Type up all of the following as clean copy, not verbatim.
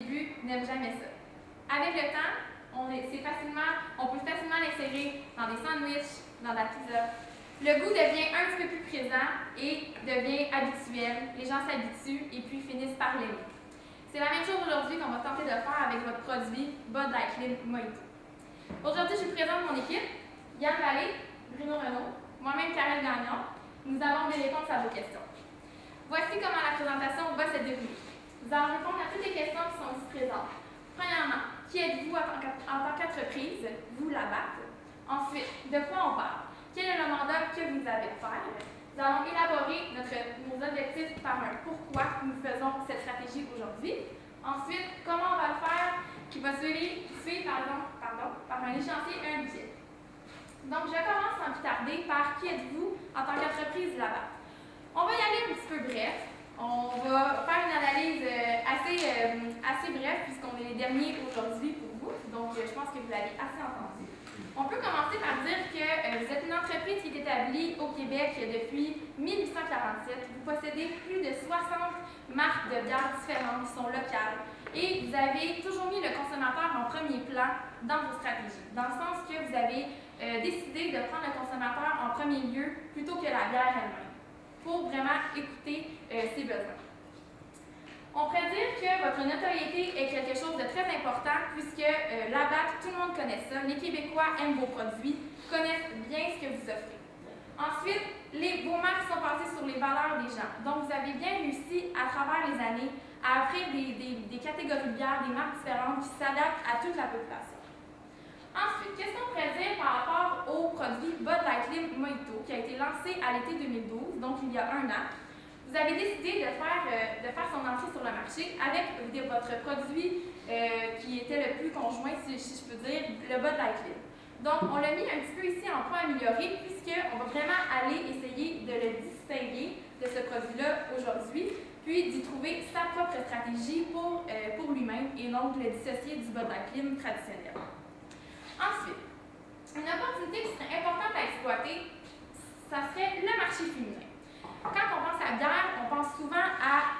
début n'aiment jamais ça. Avec le temps, on peut facilement l'insérer dans des sandwichs, dans de la pizza. Le goût devient un petit peu plus présent et devient habituel. Les gens s'habituent et puis finissent par l'aimer. C'est la même chose aujourd'hui qu'on va tenter de faire avec votre produit Bud Light Slim Mojito. Aujourd'hui, je vous présente mon équipe, Yann Vallée, Bruno Renaud, moi-même Karel Gagnon. Nous allons des réponses à vos questions. Voici comment la présentation va se dérouler. Nous allons répondre à toutes les questions qui sont ici présentes. Premièrement, qui êtes-vous en tant qu'entreprise, vous la BAT? Ensuite, de quoi on parle? Quel est le mandat que vous avez à faire? Nous allons élaborer nos objectifs par un pourquoi nous faisons cette stratégie aujourd'hui. Ensuite, comment on va le faire, qui va suivre par un échéancier et un budget. Donc, je commence sans plus tarder par qui êtes-vous en tant qu'entreprise là-bas. On va y aller un petit peu bref. On va faire une analyse assez brève puisqu'on est les derniers aujourd'hui pour vous. Donc, je pense que vous l'avez assez entendu. On peut commencer par dire que vous êtes une entreprise qui est établie au Québec depuis 1847. Vous possédez plus de 60 marques de bières différentes qui sont locales. Et vous avez toujours mis le consommateur en premier plan dans vos stratégies. Dans le sens que vous avez décidé de prendre le consommateur en premier lieu plutôt que la bière elle-même, pour vraiment écouter ses besoins. On pourrait dire que votre notoriété est quelque chose de très important puisque la BAT, tout le monde connaît ça. Les Québécois aiment vos produits, connaissent bien ce que vous offrez. Ensuite, vos marques sont basées sur les valeurs des gens. Donc, vous avez bien réussi à travers les années à offrir des catégories de bières, des marques différentes qui s'adaptent à toute la population. Ensuite, qu'est-ce qu'on pourrait dire par rapport au produit Bud Light Slim Mojito qui a été lancé à l'été 2012, donc il y a un an? Vous avez décidé de faire son entrée sur le marché avec votre produit qui était le plus conjoint, si je peux dire, le Bud Light Slim. Donc, on l'a mis un petit peu ici en point amélioré puisqu'on va vraiment aller essayer de le distinguer de ce produit-là aujourd'hui, puis d'y trouver sa propre stratégie pour lui-même et donc le dissocier du Bud Light Slim traditionnel. Ensuite, une opportunité qui serait importante à exploiter, ça serait le marché féminin. Quand on pense à bière, on pense souvent à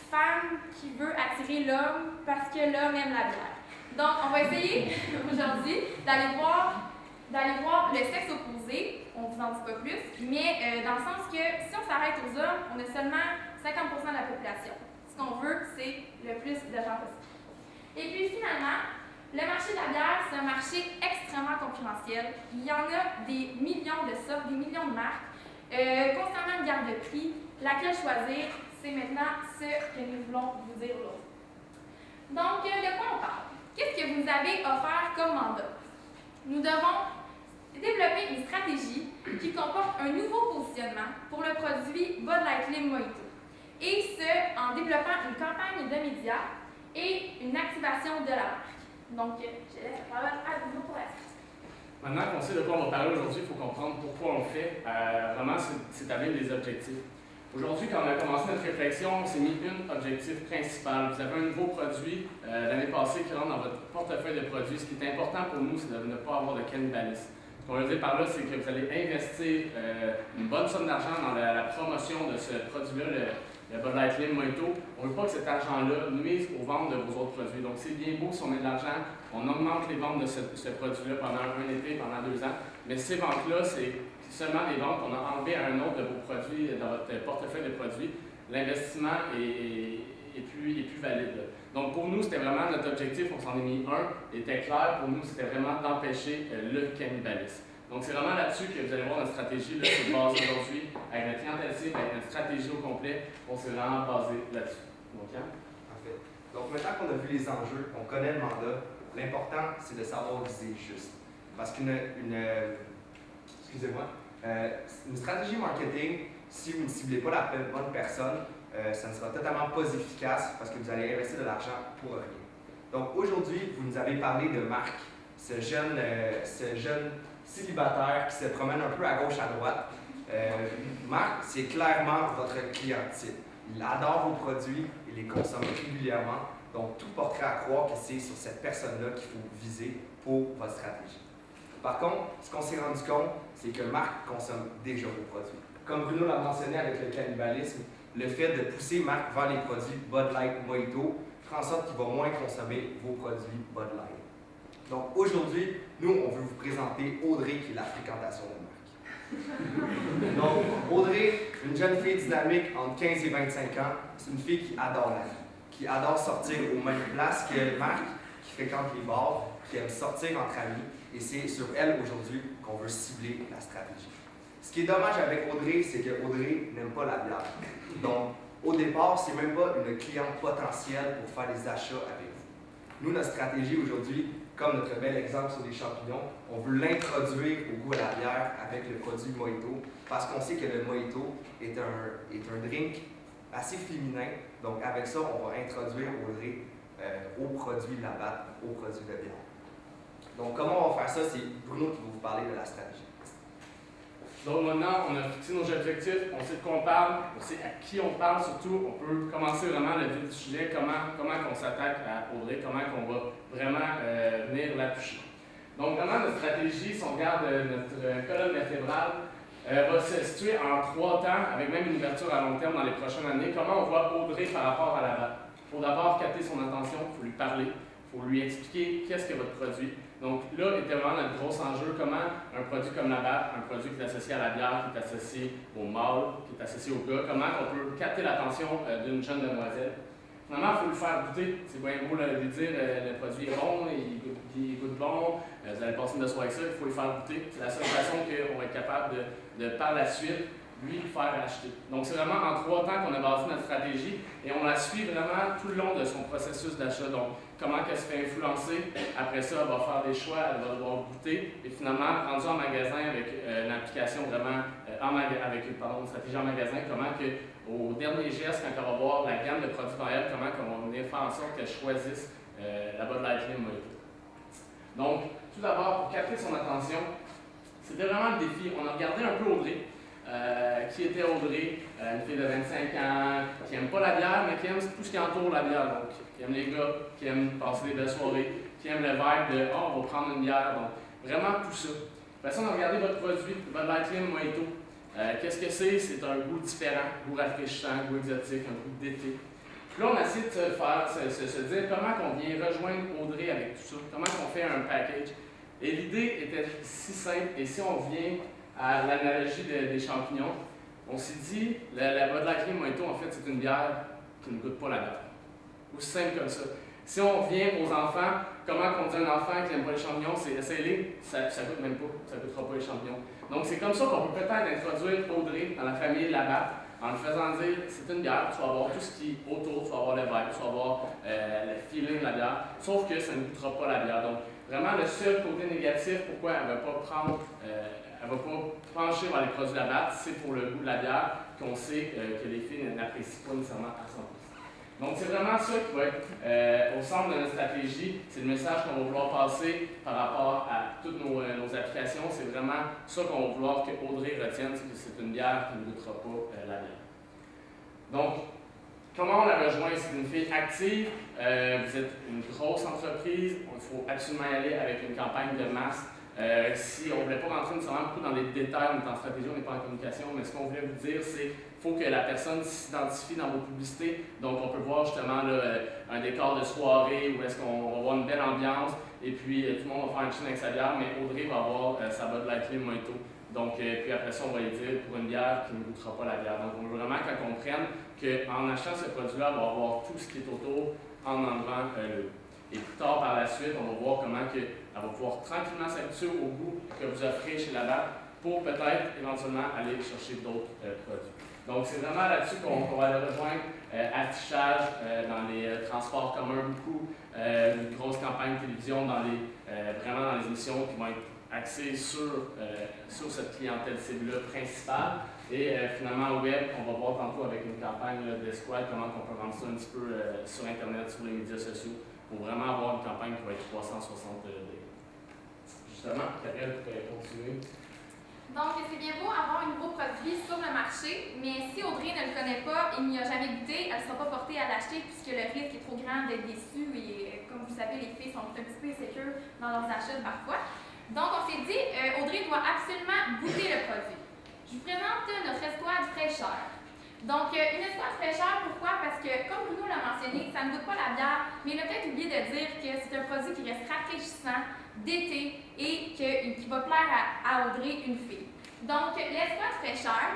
femme qui veut attirer l'homme parce que l'homme aime la bière. Donc, on va essayer aujourd'hui d'aller voir le sexe opposé, on vous en dit pas plus, mais dans le sens que si on s'arrête aux hommes, on a seulement 50% de la population. Ce qu'on veut, c'est le plus de gens possible. Et puis finalement, le marché de la bière, c'est un marché extrêmement concurrentiel. Il y en a des millions de sortes, des millions de marques, constamment une garde de prix. Laquelle choisir, c'est maintenant ce que nous voulons vous dire aujourd'hui. Donc, de quoi on parle? Qu'est-ce que vous nous avez offert comme mandat? Nous devons développer une stratégie qui comporte un nouveau positionnement pour le produit Bud Light Slim Mojito. Et ce, en développant une campagne de médias et une activation de la marque. Donc, je laisse la parole à Bruno pour la suite. Maintenant qu'on sait de quoi on va parler aujourd'hui, il faut comprendre pourquoi on le fait. Vraiment, c'est établir des objectifs. Aujourd'hui, quand on a commencé notre réflexion, on s'est mis un objectif principal. Vous avez un nouveau produit l'année passée qui rentre dans votre portefeuille de produits. Ce qui est important pour nous, c'est de ne pas avoir de cannibalisme. Ce qu'on veut dire par là, c'est que vous allez investir une bonne somme d'argent dans la promotion de ce produit-là, le Bud Light Slim Mojito. On ne veut pas que cet argent-là nuise aux ventes de vos autres produits. Donc, c'est bien beau si on met de l'argent, on augmente les ventes de ce produit-là pendant un été, pendant 2 ans. Mais ces ventes-là, c'est seulement des ventes qu'on a enlevées à un autre de vos produits dans votre portefeuille de produits. L'investissement est plus valide. Donc, pour nous, c'était vraiment notre objectif. On s'en est mis un, était clair. Pour nous, c'était vraiment d'empêcher le cannibalisme. Donc, c'est vraiment là-dessus que vous allez voir notre stratégie là, se base aujourd'hui avec notre clientèle cible, avec notre stratégie au complet. On s'est vraiment basé là-dessus. Donc, Yann? Parfait. Donc, maintenant qu'on a vu les enjeux, on connaît le mandat, l'important, c'est de savoir viser juste. Parce qu'une stratégie marketing, si vous ne ciblez pas la bonne personne, ça ne sera totalement pas efficace parce que vous allez investir de l'argent pour rien. Donc, aujourd'hui, vous nous avez parlé de Marc, ce jeune célibataire qui se promène un peu à gauche, à droite. Marc, c'est clairement votre client type. Il adore vos produits, il les consomme régulièrement. Donc, tout porterait à croire que c'est sur cette personne-là qu'il faut viser pour votre stratégie. Par contre, ce qu'on s'est rendu compte, c'est que Marc consomme déjà vos produits. Comme Bruno l'a mentionné avec le cannibalisme, le fait de pousser Marc vers les produits Bud Light Mojito fera en sorte qu'il va moins consommer vos produits Bud Light. Donc aujourd'hui, nous, on veut vous présenter Audrey, qui est la fréquentation de marque. Donc, Audrey, une jeune fille dynamique entre 15 et 25 ans, c'est une fille qui adore la vie, qui adore sortir aux mêmes places que Marc, qui fréquente les bars, qui aime sortir entre amis, et c'est sur elle aujourd'hui qu'on veut cibler la stratégie. Ce qui est dommage avec Audrey, c'est que Audrey n'aime pas la bière. Donc, au départ, c'est même pas une cliente potentielle pour faire des achats avec vous. Nous, notre stratégie aujourd'hui, comme notre bel exemple sur les champignons, on veut l'introduire au goût à la bière avec le produit Mojito, parce qu'on sait que le Mojito est un drink assez féminin. Donc, avec ça, on va introduire Audrey aux produits de la batte, aux produits de bière. Donc, comment on va faire ça? C'est Bruno qui va vous parler de la stratégie. Donc maintenant, on a fixé nos objectifs, on sait de quoi on parle, on sait à qui on parle surtout, on peut commencer vraiment le vif du sujet, comment on s'attaque à Audrey, comment on va vraiment venir la toucher. Donc vraiment, notre stratégie, si on regarde notre colonne vertébrale, va se situer en 3 temps, avec même une ouverture à long terme dans les prochaines années. Comment on voit Audrey par rapport à la batte? Il faut d'abord capter son attention, il faut lui parler, il faut lui expliquer qu'est-ce que votre produit. Donc là était vraiment notre gros enjeu, comment un produit comme la batte, un produit qui est associé à la bière, qui est associé au mâle, qui est associé au gars, comment on peut capter l'attention d'une jeune demoiselle. Finalement, il faut le faire goûter. C'est bien beau de lui dire le produit est bon, il goûte bon, vous allez passer une soirée avec ça, il faut le faire goûter. C'est la seule façon qu'on va être capable de par la suite, lui, faire acheter. Donc c'est vraiment en 3 temps qu'on a bâti notre stratégie et on la suit vraiment tout le long de son processus d'achat. Donc comment elle se fait influencer, après ça elle va faire des choix, elle va devoir goûter et finalement rendu en magasin avec une application vraiment avec une stratégie en magasin, comment que au dernier geste, quand on va voir la gamme de produits dans elle, comment on va venir faire en sorte qu'elle choisisse la Bud Light Slim Mojito. Donc tout d'abord, pour capter son attention, c'était vraiment le défi. On a regardé un peu Audrey. Qui était Audrey, une fille de 25 ans, qui n'aime pas la bière, mais qui aime tout ce qui entoure la bière. Donc, qui aime les gars, qui aime passer des belles soirées, qui aime le vibe de « oh, on va prendre une bière ». Donc, vraiment tout ça. Après ça, on a regardé votre produit, Bud Light Slim Mojito. Qu'est-ce que c'est? C'est un goût différent, goût rafraîchissant, goût exotique, un goût d'été. Puis là, on a essayé de se dire comment on vient rejoindre Audrey avec tout ça, comment on fait un package. Et l'idée était si simple, et si on vient à l'analogie des champignons, on s'est dit, la Bud Light Slim Mojito, en fait, c'est une bière qui ne goûte pas la bière. Aussi simple comme ça. Si on vient aux enfants, comment on dit à un enfant qui n'aime pas les champignons, c'est essayez-les, ça ne goûte même pas, ça ne goûtera pas les champignons. Donc c'est comme ça qu'on peut peut-être introduire Audrey dans la famille de la batte, en lui faisant dire, c'est une bière, tu vas avoir tout ce qui est autour, tu vas avoir le vibe, tu vas avoir le feeling de la bière, sauf que ça ne goûtera pas la bière. Donc vraiment, le seul côté négatif, pourquoi elle ne va pas prendre elle ne va pas pencher vers les produits de la batte, c'est pour le goût de la bière qu'on sait que les filles n'apprécient pas nécessairement à 100%. Donc c'est vraiment ça qui va être au centre de notre stratégie, c'est le message qu'on va vouloir passer par rapport à toutes nos applications, c'est vraiment ça qu'on va vouloir que Audrey retienne, c'est que c'est une bière qui ne goûtera pas la bière. Donc, comment on la rejoint? C'est une fille active, vous êtes une grosse entreprise, il faut absolument y aller avec une campagne de masse. Si on ne voulait pas rentrer nécessairement beaucoup dans les détails, on est en stratégie, on n'est pas en communication, mais ce qu'on voulait vous dire, c'est qu'il faut que la personne s'identifie dans vos publicités. Donc, on peut voir justement là, un décor de soirée où est-ce qu'on va avoir une belle ambiance, et puis tout le monde va faire une chine avec sa bière, mais Audrey va avoir sa Bud Light Slim Mojito. Donc, puis après ça, on va lui dire pour une bière qui ne goûtera pas la bière. Donc, on veut vraiment qu'elle comprenne qu'en achetant ce produit-là, elle va avoir tout ce qui est autour en enlevant le. Et plus tard, par la suite, on va voir comment elle va pouvoir tranquillement s'habituer au goût que vous offrez chez la batte pour peut-être éventuellement aller chercher d'autres produits. Donc, c'est vraiment là-dessus qu'on va aller rejoindre. Affichage dans les transports communs, beaucoup, une grosse campagne de télévision vraiment dans les émissions qui vont être axées sur cette clientèle cible-là principale. Et finalement, au web, on va voir tantôt avec une campagne d'escouade comment on peut rendre ça un petit peu sur Internet, sur les médias sociaux, pour vraiment avoir une campagne qui va être 360 degrés. Justement, Karel, tu peux continuer. Donc, c'est bien beau avoir un nouveau produit sur le marché, mais si Audrey ne le connaît pas et n'y a jamais goûté, elle ne sera pas portée à l'acheter puisque le risque est trop grand d'être déçu et, comme vous savez, les filles sont un petit peu insécures dans leurs achats parfois. Donc, on s'est dit, Audrey doit absolument goûter le produit. Je vous présente notre escouade fraîcheur. Donc, une escouade fraîcheur, pourquoi? Parce que, comme Bruno l'a mentionné, ça ne goûte pas la bière, mais il a peut-être oublié de dire que c'est un produit qui reste rafraîchissant d'été et qui va plaire à Audrey, une fille. Donc, l'escouade fraîcheur,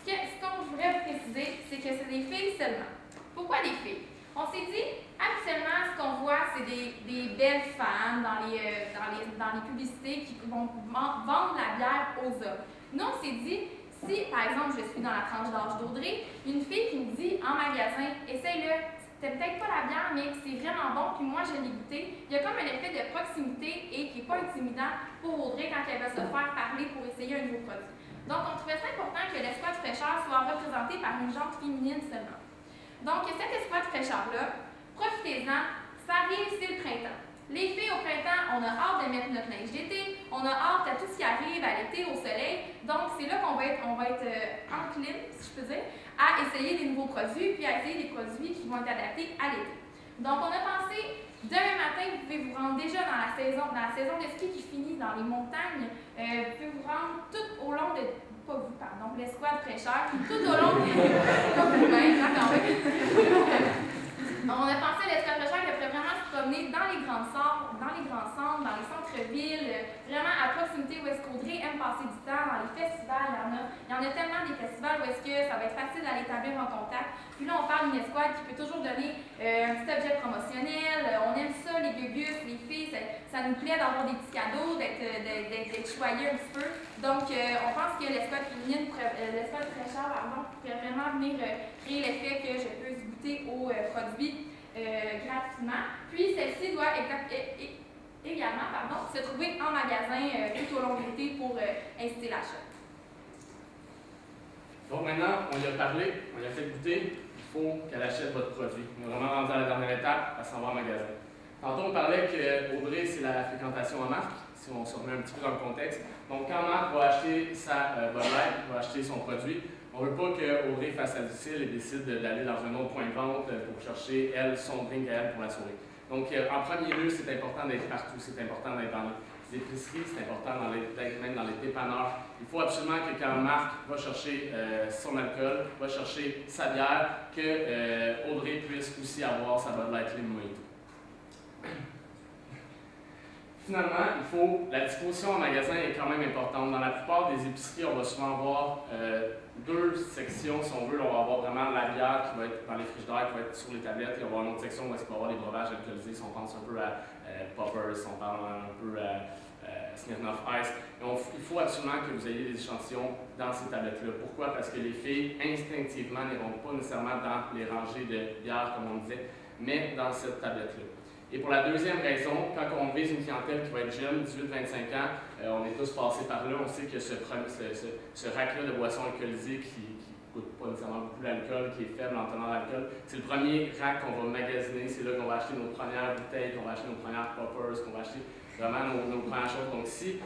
ce qu'on voudrait vous préciser, c'est que c'est des filles seulement. Pourquoi des filles? On s'est dit, habituellement, ce qu'on voit, c'est des belles femmes dans les publicités qui vont vendre la bière aux hommes. Nous, on s'est dit, si, par exemple, je suis dans la tranche d'âge d'Audrey, une fille qui me dit en magasin, essaye-le, c'était peut-être pas la bière, mais c'est vraiment bon, puis moi, je l'ai goûté. Il y a comme un effet de proximité et qui n'est pas intimidant pour Audrey quand elle va se faire parler pour essayer un nouveau produit. Donc, on trouvait ça important que l'escouade fraîcheur soit représentée par une jante féminine seulement. Donc, cette escouade fraîcheur-là, profitez-en, ça arrive, c'est le printemps. Les filles, au printemps, on a hâte de mettre notre linge d'été, on a hâte à tout ce qui arrive à l'été, au soleil. Donc, c'est là qu'on va être encline, si je peux dire, à essayer des nouveaux produits, puis à essayer des produits qui vont être adaptés à l'été. Donc, on a pensé, demain matin, vous pouvez vous rendre déjà dans la saison de ski qui finit dans les montagnes. Vous pouvez vous rendre tout au long de, pas vous, pardon, l'escouade fraîcheur, tout au long de, comme vous-même, d'accord, on a pensé à l'escouade fraîcheur qui pourrait vraiment se promener dans les grands centres, dans les centres-villes, vraiment à proximité où est-ce qu'Audrey aime passer du temps, dans les festivals, il y en a tellement des festivals où est-ce que ça va être facile d'aller établir un contact. Puis là, on parle d'une escouade qui peut toujours donner un petit objet promotionnel, on aime ça, les gugus, les filles, ça nous plaît d'avoir des petits cadeaux, d'être choyés un petit peu. Donc, on pense que l'escouade féminine, l'escouade fraîcheur, pourrait vraiment venir créer l'effet que je peux goûter aux produits gratuitement. Puis, celle-ci doit également se trouver en magasin tout au long de l'été pour inciter l'achat. Donc maintenant, on y a parlé, on y a fait goûter, il faut qu'elle achète votre produit. On est vraiment rendu à la dernière étape, elle s'en va en magasin. Tantôt, on parlait qu'Audrey, c'est la fréquentation en marque, si on se remet un petit peu dans le contexte. Donc, quand Marc va acheter sa Bud Light, va acheter son produit, on ne veut pas qu'Audrey fasse la difficile et décide d'aller dans un autre point de vente pour chercher, elle, son drink à elle pour la soirée. Donc, en premier lieu, c'est important d'être partout, c'est important d'être dans les épiceries, c'est important d'être même dans les dépanneurs. Il faut absolument que quand Marc va chercher son alcool, va chercher sa bière, que Audrey puisse aussi avoir sa Bud Light Slim Mojito. Finalement, la disposition en magasin est quand même importante. Dans la plupart des épiceries, on va souvent avoir deux sections, si on veut. On va avoir vraiment la bière qui va être dans les frigidaires, qui va être sur les tablettes, et on va avoir une autre section où il va y avoir des breuvages alcoolisés, si on pense un peu à Poppers, si on parle un peu à Smirnoff Ice. Il faut absolument que vous ayez des échantillons dans ces tablettes-là. Pourquoi? Parce que les filles, instinctivement, n'iront pas nécessairement dans les rangées de bière, comme on disait, mais dans cette tablette-là. Et pour la deuxième raison, quand on vise une clientèle qui va être jeune, 18-25 ans, on est tous passés par là, on sait que ce rack-là de boissons alcoolisées qui ne coûte pas nécessairement beaucoup l'alcool, qui est faible en teneur d'alcool, c'est le premier rack qu'on va magasiner, c'est là qu'on va acheter nos premières bouteilles, qu'on va acheter nos premières poppers, qu'on va acheter vraiment nos premières choses. Donc si,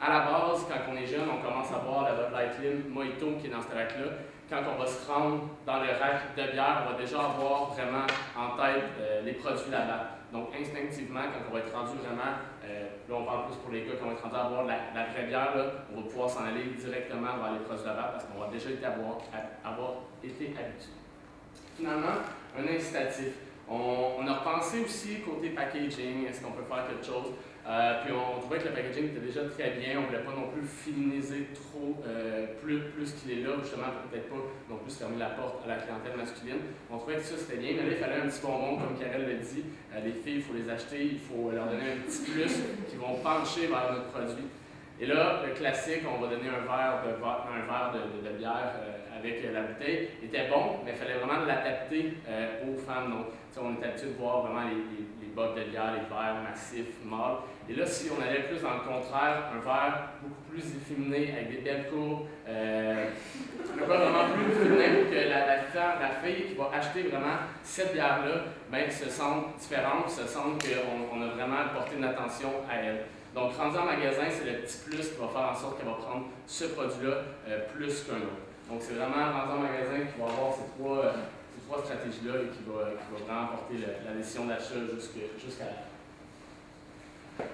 à la base, quand on est jeune, on commence à boire la Bud Light Slim Mojito qui est dans ce rack-là, quand on va se rendre dans le rack de bière, on va déjà avoir vraiment en tête les produits là-bas. Donc, instinctivement, quand on va être rendu vraiment, là on parle plus pour les gars, quand on va être rendu à boire la vraie bière, là, on va pouvoir s'en aller directement vers les produits là-bas parce qu'on va déjà avoir été habitué. Finalement, un incitatif. On a repensé aussi côté packaging, est-ce qu'on peut faire quelque chose? Puis on trouvait que le packaging était déjà très bien, on ne voulait pas non plus féminiser trop plus qu'il est là, justement pour peut-être pas non plus fermer la porte à la clientèle masculine. On trouvait que ça c'était bien, mais là il fallait un petit bonbon, comme Karel l'a dit. Les filles, il faut les acheter, il faut leur donner un petit plus qui vont pencher vers notre produit. Et là, le classique, on va donner un verre de bière avec la bouteille, était bon, mais il fallait vraiment l'adapter aux femmes. Donc, on est habitué de voir vraiment les bottes de bière, les verres massifs, mâles. Et là, si on allait plus dans le contraire, un verre beaucoup plus efféminé, avec des belles courbes, un verre vraiment plus féminin pour que la fille qui va acheter vraiment cette bière-là, ben, se sente différente, se sente qu'on a vraiment porté une attention à elle. Donc, rendu en magasin, c'est le petit plus qui va faire en sorte qu'elle va prendre ce produit-là plus qu'un autre. Donc, c'est vraiment rendu en magasin qui va avoir ces trois stratégies-là et qui va vraiment porter la décision d'achat jusqu'à la fin.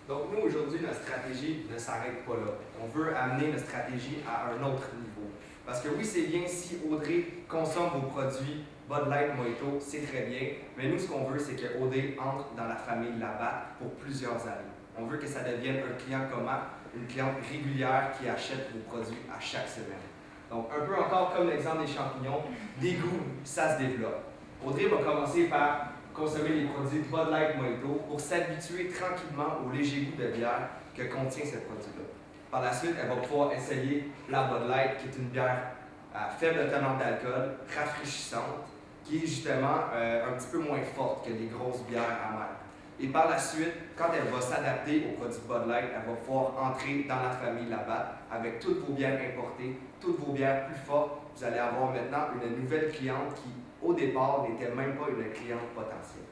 Donc, nous, aujourd'hui, notre stratégie ne s'arrête pas là. On veut amener notre stratégie à un autre niveau. Parce que oui, c'est bien si Audrey consomme vos produits Bud Light, Mojito, c'est très bien. Mais nous, ce qu'on veut, c'est que Audrey entre dans la famille Labatt pour plusieurs années. On veut que ça devienne un client commun, une cliente régulière qui achète vos produits à chaque semaine. Donc, un peu encore comme l'exemple des champignons, des goûts, ça se développe. Audrey va commencer par consommer les produits Bud Light, Mojito pour s'habituer tranquillement au léger goût de bière que contient ce produit-là. Par la suite, elle va pouvoir essayer la Bud Light, qui est une bière à faible teneur d'alcool, rafraîchissante, qui est justement un petit peu moins forte que les grosses bières amères. Et par la suite, quand elle va s'adapter aux produits Bud Light, elle va pouvoir entrer dans la famille Labatt avec toutes vos bières importées, toutes vos bières plus fortes. Vous allez avoir maintenant une nouvelle cliente qui, au départ, n'était même pas une cliente potentielle.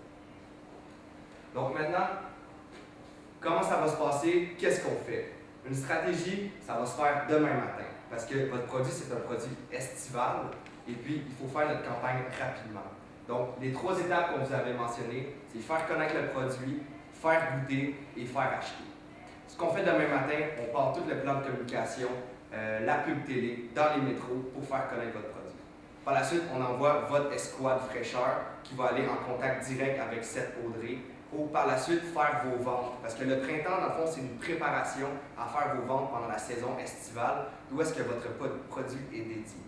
Donc maintenant, comment ça va se passer? Qu'est-ce qu'on fait? Une stratégie, ça va se faire demain matin, parce que votre produit, c'est un produit estival, et puis il faut faire notre campagne rapidement. Donc, les 3 étapes qu'on vous avait mentionnées, c'est faire connaître le produit, faire goûter et faire acheter. Ce qu'on fait demain matin, on part tout le plan de communication, la pub télé, dans les métros pour faire connaître votre produit. Par la suite, on envoie votre escouade fraîcheur qui va aller en contact direct avec cette Audrey pour par la suite faire vos ventes. Parce que le printemps, dans le fond, c'est une préparation à faire vos ventes pendant la saison estivale, d'où est-ce que votre produit est dédié.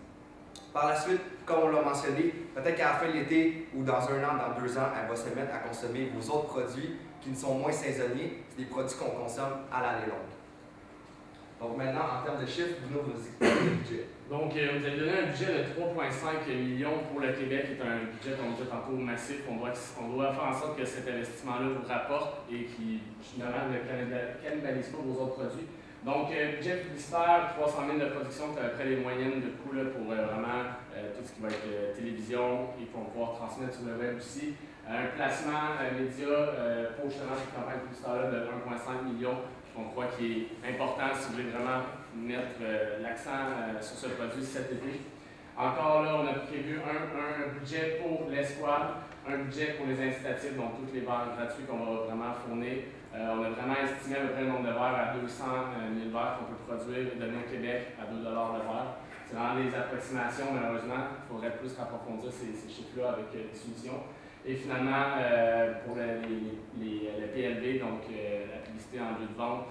Par la suite, comme on l'a mentionné, peut-être qu'à la fin de l'été ou dans 1 an, dans 2 ans, elle va se mettre à consommer vos autres produits qui ne sont moins saisonniers. C'est des produits qu'on consomme à l'année longue. Donc maintenant, en termes de chiffres, Bruno vous expliquez le budget. Donc, vous avez donné un budget de 3,5 millions pour le Québec, qui est un budget, comme on dit tantôt, massif. On doit faire en sorte que cet investissement-là vous rapporte et qui, finalement, ne cannibalise pas vos autres produits. Donc, budget publicitaire, 300 000 de production, c'est à peu près les moyennes de coûts là, pour vraiment tout ce qui va être télévision et qu'on va pouvoir transmettre sur le web aussi. Un placement média pour justement cette campagne publicitaire-là de 1,5 million, qu'on croit qui est important si vous voulez vraiment mettre l'accent sur ce produit cet été. Encore là, on a prévu un budget pour l'escouade, un budget pour les incitatifs, donc tous les verres gratuits qu'on va vraiment fournir. On a vraiment estimé à peu près le nombre de verres à 200 000 verres qu'on peut produire et donner au Québec à 2 $ le verre. C'est vraiment des approximations, malheureusement. Il faudrait plus approfondir ces chiffres-là avec des solutions. Et finalement, pour le PLV, donc la publicité en lieu de vente,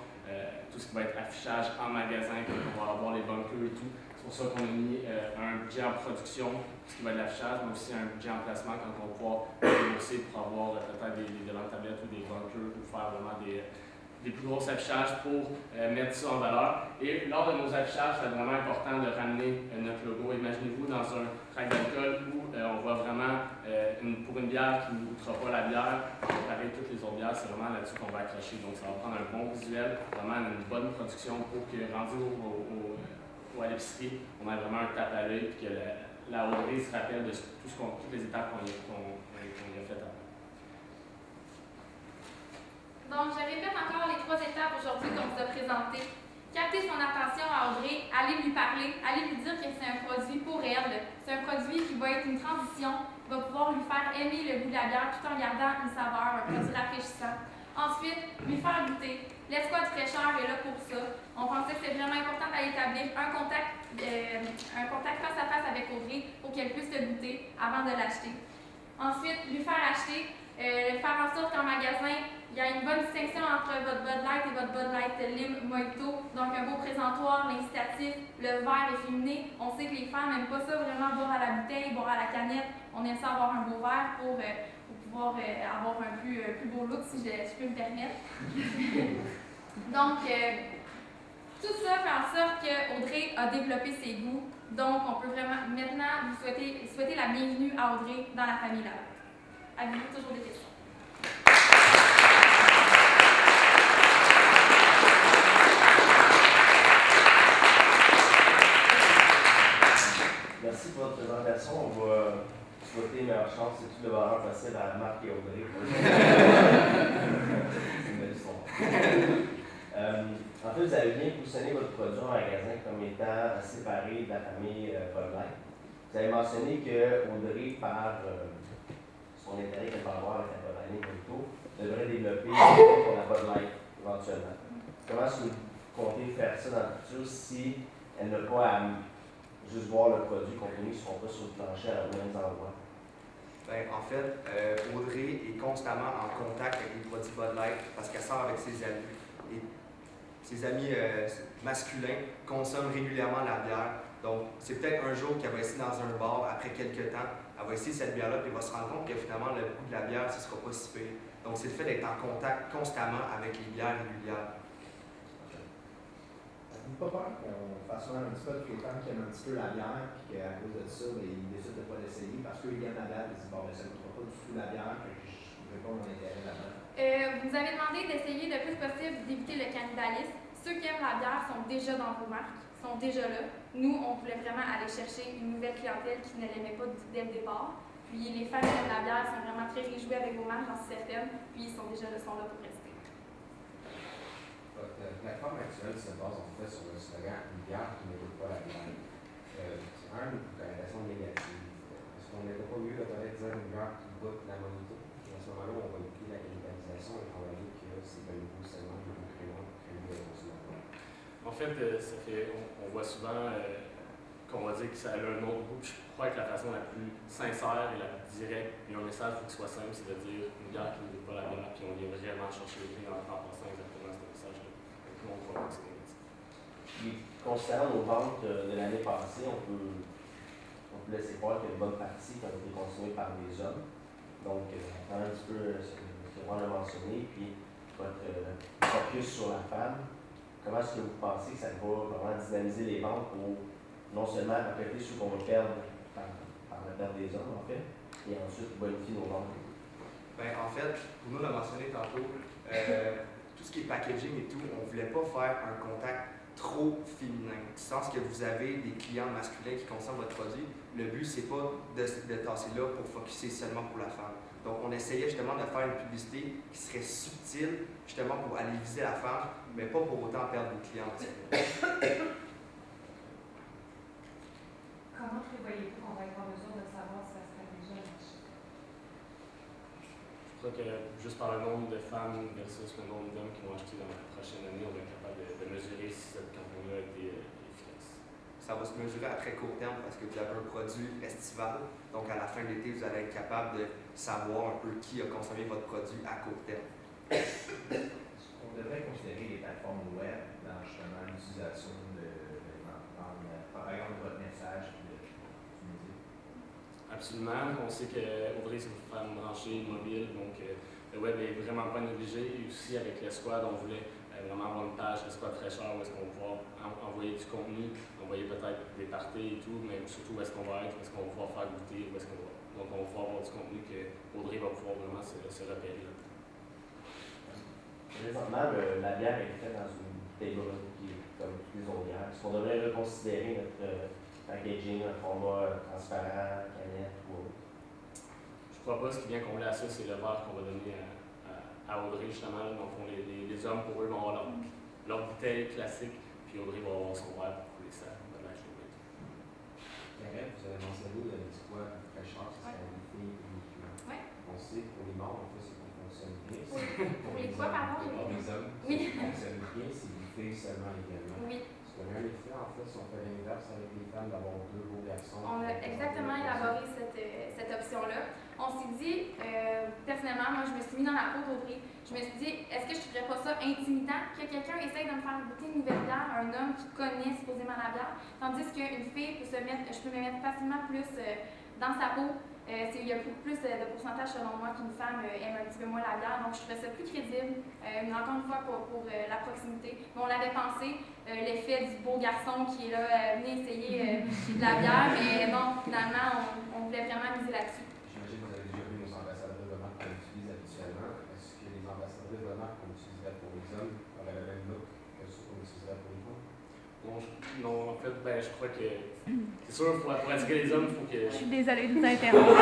tout ce qui va être affichage en magasin, quand on va avoir les bunkers et tout. C'est pour ça qu'on a mis un budget en production, ce qui va être l'affichage, mais aussi un budget en placement quand on va pouvoir débourser pour avoir peut-être des devances tablettes ou des bunkers ou faire vraiment des plus gros affichages pour mettre ça en valeur. Et lors de nos affichages, c'est vraiment important de ramener notre logo. Imaginez-vous dans un track d'alcool où on voit vraiment pour une bière qui ne goûtera pas la bière, comparé à toutes les autres bières, c'est vraiment là-dessus qu'on va accrocher. Donc ça va prendre un bon visuel, vraiment une bonne production pour que rendu à l'épicerie, on ait vraiment un tape à l'œil et que la Audrey se rappelle de toutes les étapes qu'on a faites avant. Donc, je répète encore les 3 étapes aujourd'hui qu'on vous a présentées. Capter son attention à Audrey, aller lui parler, aller lui dire que c'est un produit pour elle. C'est un produit qui va être une transition, qui va pouvoir lui faire aimer le goût de la bière tout en gardant une saveur, un produit rafraîchissant. Ensuite, lui faire goûter. L'escouade fraîcheur est là pour ça. On pensait que c'était vraiment important d'aller établir un contact face à face avec Audrey pour qu'elle puisse le goûter avant de l'acheter. Ensuite, lui faire acheter, faire en sorte qu'en magasin, il y a une bonne distinction entre votre Bud Light et votre Bud Light Lim Mojito. Donc, un beau présentoir, l'incitatif, le verre efféminé. On sait que les femmes n'aiment pas ça vraiment boire à la bouteille, boire à la canette. On aime ça avoir un beau verre pour pouvoir avoir un plus beau look, si je peux me permettre. Donc, tout ça fait en sorte qu'Audrey a développé ses goûts. Donc, on peut vraiment maintenant vous souhaiter la bienvenue à Audrey dans la famille Labatt. Avez-vous toujours des questions? Merci pour votre présentation. On va souhaiter meilleure chance et tout le bonheur possible à Marc et Audrey. C'est une belle histoire. En fait, vous avez bien positionné votre produit en magasin comme étant séparé de la famille Bud Light. Vous avez mentionné que Audrey, par son intérêt qu'elle va avoir avec la Bud Light Mojito, devrait développer pour la Bud Light éventuellement. Comment est-ce que vous comptez faire ça dans le futur si elle n'a pas juste voir le produit contenu qui ne seront pas sur le plancher à mêmes endroits? Ben, en fait, Audrey est constamment en contact avec les produits Bud Light parce qu'elle sort avec ses amis. Et ses amis masculins consomment régulièrement la bière. Donc, c'est peut-être un jour qu'elle va essayer dans un bar, après quelques temps, elle va essayer cette bière-là, puis elle va se rendre compte que finalement, le goût de la bière, ce ne sera pas si pire. Donc, c'est le fait d'être en contact constamment avec les bières régulières. Avez-vous pas peur qu'on fasse un petit peu de quelqu'un qui aime un petit peu la bière, puis qu'à cause de ça, il décide de ne pas l'essayer parce qu'il aime la bière, il dit bon, ben, ça ne goûtera pas du tout la bière, fait que je ne veux pas mon intérêt là-dedans. Vous avez demandé d'essayer le plus possible d'éviter le cannibalisme. Ceux qui aiment la bière sont déjà dans vos marques, sont déjà là. Nous, on voulait vraiment aller chercher une nouvelle clientèle qui ne l'aimait pas dès le départ. Puis les fans qui aiment la bière sont vraiment très réjouis avec vos marques, j'en suis certaine. Puis ils sont déjà là, sont là pour rester. Votre plateforme actuelle se base en fait sur le slogan « Une bière qui ne goûte pas la bière ». C'est quand même une connotation négative. Est-ce qu'on n'était pas mieux de peut-être dire une bière qui goûte la monité? À ce moment-là, on va éviter la cannibalisation et on va dire que c'est un nouveau segment, un nouveau créneau de consommateurs. En fait, on voit souvent qu'on va dire que ça a un autre goût. Je crois que la façon la plus sincère et la plus directe, puis un message faut qu'il soit simple, c'est de dire une bière qui ne goûte pas la bière, puis on vient vraiment chercher les clients en passant exactement ce message-là. Donc, on voit que c'est négatif. Puis, considérant nos ventes de l'année passée, on peut laisser croire qu'il y a une bonne partie qui a été consommée par des hommes. Donc, on prend un petit peu ce que Ron a mentionné, puis votre focus sur la femme. Comment est-ce que vous pensez que ça va vraiment dynamiser les ventes pour non seulement compléter ceux qu'on va perdre par la perte des hommes, en fait, et ensuite bonifier nos ventes? Ben, en fait, Bruno l'a mentionné tantôt, tout ce qui est packaging et tout, on ne voulait pas faire un contact trop féminin. Du sens que vous avez des clients masculins qui consomment votre produit, le but, c'est pas de tasser là pour focusser seulement pour la femme. Donc, on essayait justement de faire une publicité qui serait subtile, justement pour aller viser la femme, mais pas pour autant perdre des clients. Comment prévoyez-vous qu'on va être en mesure de savoir si la stratégie a marché? Je crois que juste par le nombre de femmes versus le nombre d'hommes qui vont acheter dans la prochaine année, on va être capable de mesurer si cette campagne-là a été efficace. Ça va se mesurer à très court terme parce que vous avez un produit estival. Donc, à la fin de l'été, vous allez être capable de savoir un peu qui a consommé votre produit à court terme. On devrait considérer les plateformes web dans justement l'utilisation par exemple, de votre message et de musique. Absolument. On sait qu'Audrey, c'est une femme branchée, mobile, donc le web est vraiment pas négligé. Et aussi, avec l'Esquad, on voulait vraiment avoir une page Esquad fraîcheur où est-ce qu'on va pouvoir envoyer du contenu, envoyer peut-être des parties et tout, mais surtout où est-ce qu'on va être, où est-ce qu'on va pouvoir faire goûter, où est-ce qu'on va. Donc, on va pouvoir avoir du contenu que Audrey va pouvoir vraiment se repérer là. Présentement, la bière est faite dans une bouteille brune qui est comme toutes les autres bières. Est-ce qu'on devrait reconsidérer notre packaging, un format transparent, canette ou autre? Je crois pas. Ce qui vient combler à ça, c'est le verre qu'on va donner à Audrey, justement. Donc, les hommes, pour eux, vont avoir leur bouteille classique, puis Audrey va avoir son verre pour couler ça. Karel, vous avez mentionné le squad fraîcheur, c'est les filles uniquement. Oui. On sait que pour les morts, en fait, c'est qu'on fonctionne bien. Pour les quoi, pardon? Pour les hommes, Oui. c'est qu'on fonctionne bien, c'est les filles seulement également. Oui. Parce qu'on a un effet, en fait, si on fait l'inverse avec les femmes, d'avoir deux beaux garçons. On a exactement élaboré cette option-là. On s'est dit, personnellement, moi je me suis mis dans la peau d'Audrey. Je me suis dit, est-ce que je ne trouverais pas ça intimidant que quelqu'un essaye de me faire goûter une nouvelle bière à un homme qui connaît supposément la bière, tandis qu'une fille peut je peux me mettre facilement plus dans sa peau. Il y a plus de pourcentage selon moi qu'une femme aime un petit peu moins la bière, donc je trouvais ça plus crédible, encore une fois pour la proximité. Mais on l'avait pensé, l'effet du beau garçon qui est là, venez essayer de la bière, mais non, finalement, on voulait vraiment miser là-dessus. J'imagine que vous avez déjà vu nos ambassadeurs de marque qu'on utilise habituellement. Est-ce que les ambassadeurs de marque qu'on utiliserait pour les hommes auraient le même look que ceux qu'on utiliserait pour les femmes? Non, en fait, je crois que c'est sûr, pour attirer les hommes, il faut que. Je suis désolée de vous interrompre.